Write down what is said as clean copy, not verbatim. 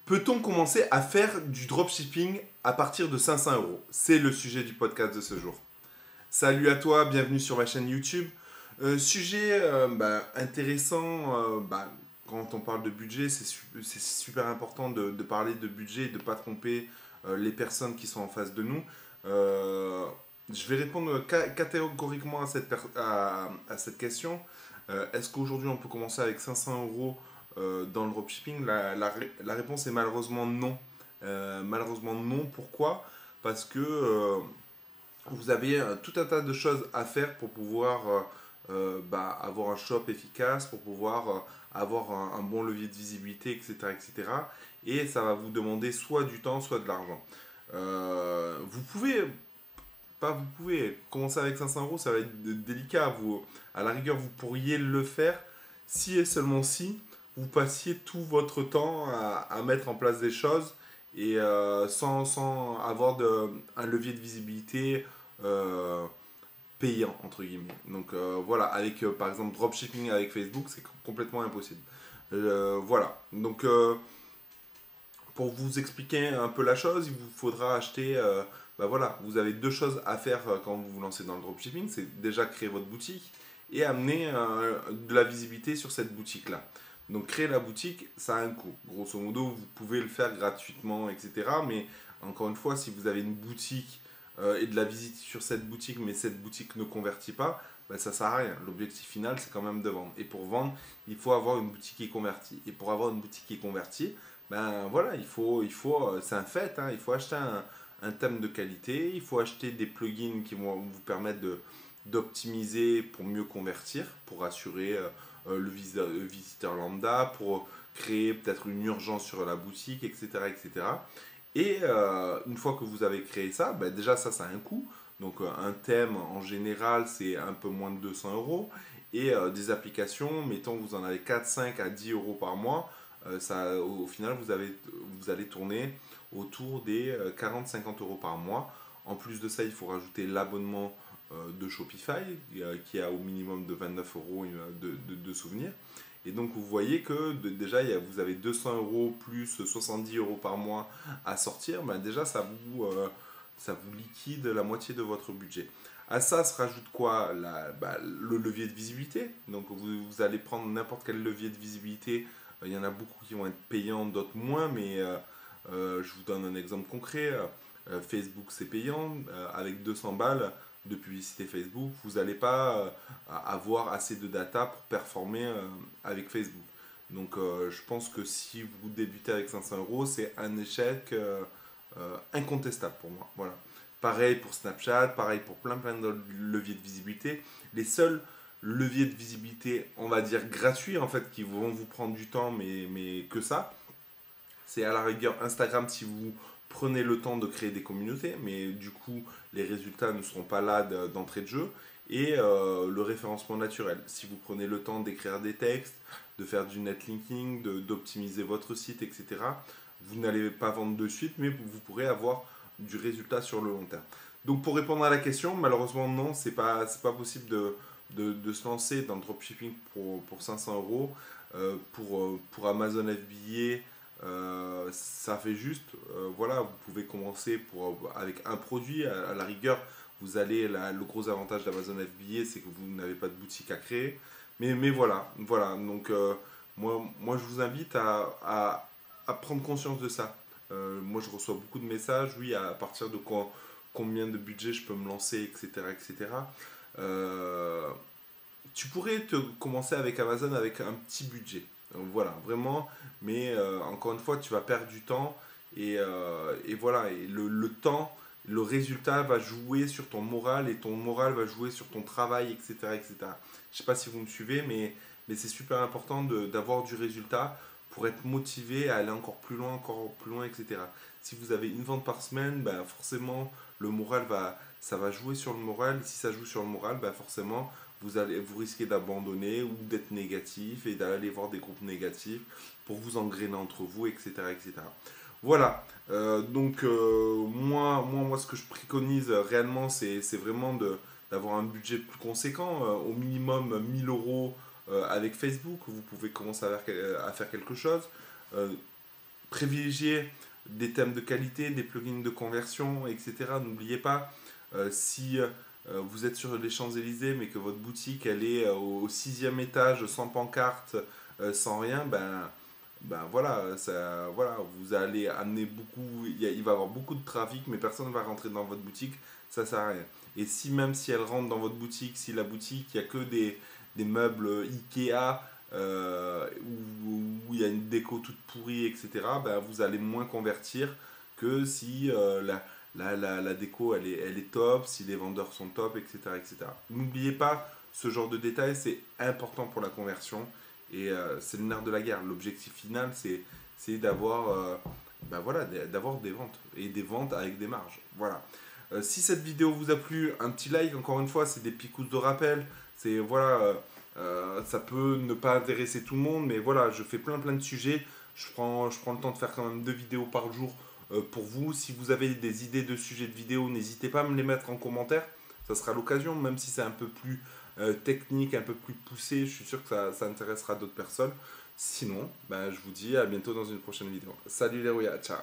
Peut-on commencer à faire du dropshipping à partir de 500 euros? C'est le sujet du podcast de ce jour. Salut à toi, bienvenue sur ma chaîne YouTube. Sujet intéressant, quand on parle de budget, c'est super important de parler de budget et de ne pas tromper les personnes qui sont en face de nous. Euh, je vais répondre catégoriquement à cette question. Est-ce qu'aujourd'hui on peut commencer avec 500 euros dans le dropshipping? La réponse est malheureusement non. Malheureusement non, pourquoi? Parce que vous avez tout un tas de choses à faire pour pouvoir avoir un shop efficace, pour pouvoir avoir un bon levier de visibilité, etc., etc. Et ça va vous demander soit du temps, soit de l'argent. Vous pouvez, pas vous pouvez, commencer avec 500 euros, ça va être délicat. Vous, à la rigueur, vous pourriez le faire si et seulement si vous passiez tout votre temps à mettre en place des choses et sans avoir un levier de visibilité euh, payant, entre guillemets. Donc voilà, avec par exemple dropshipping avec Facebook, c'est complètement impossible. Voilà, donc pour vous expliquer un peu la chose, il vous faudra acheter. Voilà, vous avez deux choses à faire quand vous vous lancez dans le dropshipping. C'est déjà créer votre boutique et amener de la visibilité sur cette boutique-là. Donc créer la boutique, ça a un coût. Grosso modo, vous pouvez le faire gratuitement, etc. Mais encore une fois, si vous avez une boutique et de la visite sur cette boutique, mais cette boutique ne convertit pas, ça ne sert à rien. L'objectif final, c'est quand même de vendre. Et pour vendre, il faut avoir une boutique qui est convertie. Et pour avoir une boutique qui est convertie, voilà, c'est un fait, hein, il faut acheter un thème de qualité, il faut acheter des plugins qui vont vous permettre d'optimiser pour mieux convertir, pour assurer le visiteur lambda, pour créer peut-être une urgence sur la boutique, etc. etc. Et une fois que vous avez créé ça, déjà ça a un coût. Donc un thème en général c'est un peu moins de 200 euros. Et des applications, mettons vous en avez 4, 5 à 10 euros par mois, au final vous allez tourner autour des 40-50 euros par mois. En plus de ça, il faut rajouter l'abonnement de Shopify qui a au minimum de 29 euros de souvenirs. Et donc vous voyez que déjà vous avez 200 euros plus 70 euros par mois à sortir. Déjà ça vous liquide la moitié de votre budget. À ça se rajoute quoi? Le levier de visibilité. Donc vous allez prendre n'importe quel levier de visibilité. Il y en a beaucoup qui vont être payants, d'autres moins, mais je vous donne un exemple concret. Facebook c'est payant. Avec 200 balles de publicité Facebook, vous n'allez pas avoir assez de data pour performer avec Facebook. Donc je pense que si vous débutez avec 500 euros, c'est un échec incontestable pour moi. Voilà. Pareil pour Snapchat, pareil pour plein de leviers de visibilité. Les seuls leviers de visibilité, on va dire gratuits en fait, qui vont vous prendre du temps, mais que ça, c'est à la rigueur Instagram si vous prenez le temps de créer des communautés, mais du coup les résultats ne seront pas là d'entrée de jeu. Et le référencement naturel, si vous prenez le temps d'écrire des textes, de faire du netlinking, d'optimiser votre site, etc., vous n'allez pas vendre de suite, mais vous pourrez avoir du résultat sur le long terme. Donc pour répondre à la question, malheureusement non, c'est pas possible de se lancer dans le dropshipping pour 500 euros. Pour Amazon FBA, ça fait juste, voilà, vous pouvez commencer avec un produit, à la rigueur, vous allez, le gros avantage d'Amazon FBA, c'est que vous n'avez pas de boutique à créer. Mais voilà, donc moi je vous invite à prendre conscience de ça. Moi je reçois beaucoup de messages, oui, à partir de combien de budget je peux me lancer, etc. etc. Euh, Tu pourrais commencer avec Amazon avec un petit budget. Voilà, vraiment. Mais encore une fois, tu vas perdre du temps. Et voilà, et le temps, le résultat va jouer sur ton moral et ton moral va jouer sur ton travail, etc. etc. Je ne sais pas si vous me suivez, mais c'est super important d'avoir du résultat pour être motivé à aller encore plus loin, etc. Si vous avez une vente par semaine, forcément, ça va jouer sur le moral. Si ça joue sur le moral, forcément, vous risquez d'abandonner ou d'être négatif et d'aller voir des groupes négatifs pour vous engrainer entre vous, etc. etc. Voilà, moi, ce que je préconise réellement, c'est vraiment d'avoir un budget plus conséquent, au minimum 1000 euros avec Facebook, vous pouvez commencer à faire quelque chose. Euh, privilégiez des thèmes de qualité, des plugins de conversion, etc. N'oubliez pas, si vous êtes sur les Champs-Élysées, mais que votre boutique elle est au 6e étage, sans pancarte, sans rien, ben voilà, voilà, vous allez amener beaucoup, il va y avoir beaucoup de trafic, mais personne ne va rentrer dans votre boutique, ça sert à rien. Et si même si elle rentre dans votre boutique, si la boutique, il n'y a que des meubles Ikea, où il y a une déco toute pourrie, etc., ben vous allez moins convertir que si la déco elle est top, si les vendeurs sont top, etc. etc. N'oubliez pas, ce genre de détails, c'est important pour la conversion. Et c'est le nerf de la guerre. L'objectif final, c'est d'avoir voilà, d'avoir des ventes. Et des ventes avec des marges. Voilà. Si cette vidéo vous a plu, un petit like, encore une fois, c'est des picousses de rappel. C'est, voilà, ça peut ne pas intéresser tout le monde, mais voilà, je fais plein de sujets. Je prends le temps de faire quand même 2 vidéos par jour pour vous. Si vous avez des idées de sujets de vidéos, n'hésitez pas à me les mettre en commentaire. Ça sera l'occasion, même si c'est un peu plus technique, un peu plus poussé. Je suis sûr que ça intéressera d'autres personnes. Sinon, ben, je vous dis à bientôt dans une prochaine vidéo. Salut les rouillas, ciao.